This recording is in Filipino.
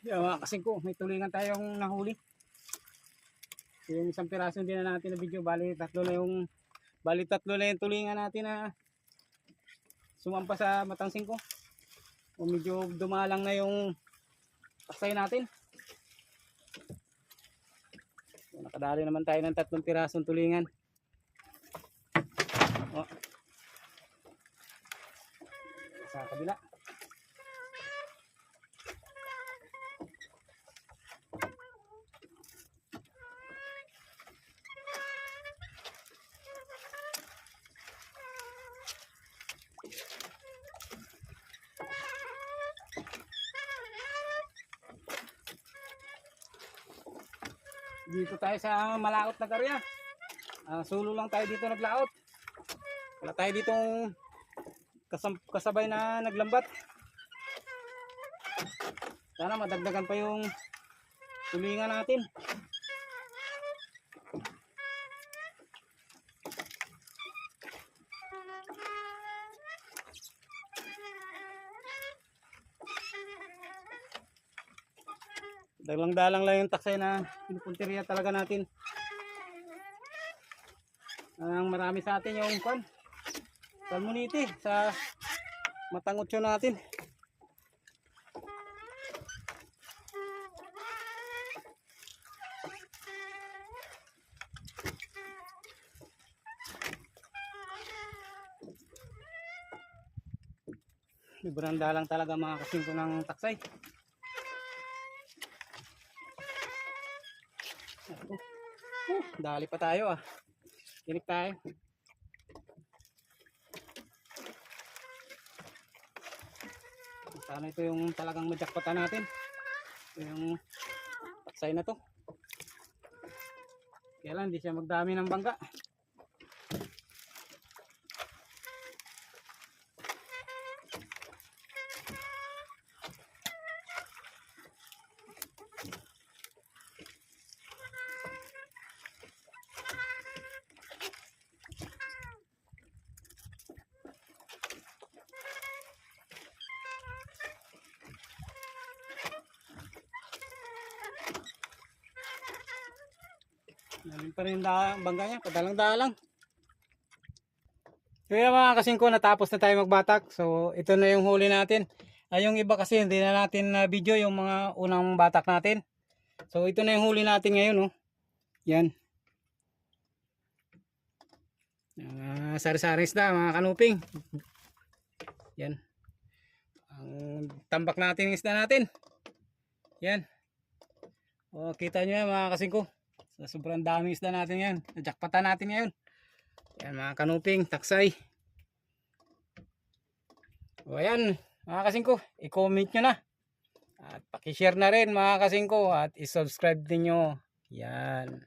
Yan mga kasingko, may tulingan tayong nahuli. Yung isang piraso din na natin na video, bali tatlo na yung tulingan natin na sumampa sa Matang 5. O medyo dumalang na yung taksay natin. So, nakadali naman tayo ng 3 pirasong tulingan. O, sa kabila. Dito tayo sa malaot na karya. Sulo lang tayo dito naglaot. Wala tayo ditong kasabay na naglambat. Sana madagdagan pa yung tulingan natin. Dalang-dalang lang yung taksay na pinupunteriya talaga natin. Ang marami sa atin yung salmonite sa Matang 8 natin. Librang dalang talaga mga kasingko ng taksay. Dali pa tayo ah. Tinik tayo. Sana ito yung talagang majakpatan natin. Ito yung taksay na to. Kaya lang hindi siya magdami ng bangka. Namin pa rin yung bangga niya, padalang-dalang. Kaya mga kasingko, natapos na tayo magbatak. So ito na yung huli natin. Yung iba kasi hindi na natin na video yung mga unang batak natin. So ito na yung huli natin ngayon. Oh. Yan. Sari-saris na mga kanuping. Yan. Ang tambak natin isda natin. Yan. O, kita nyo yan mga kasingko. Sobrang daming isda natin yan. Najakpatan natin ngayon. Yan mga kanuping, taksay. O yan mga kasingko, i-comment nyo na. At pakishare na rin mga kasingko. At i-subscribe din nyo. Yan.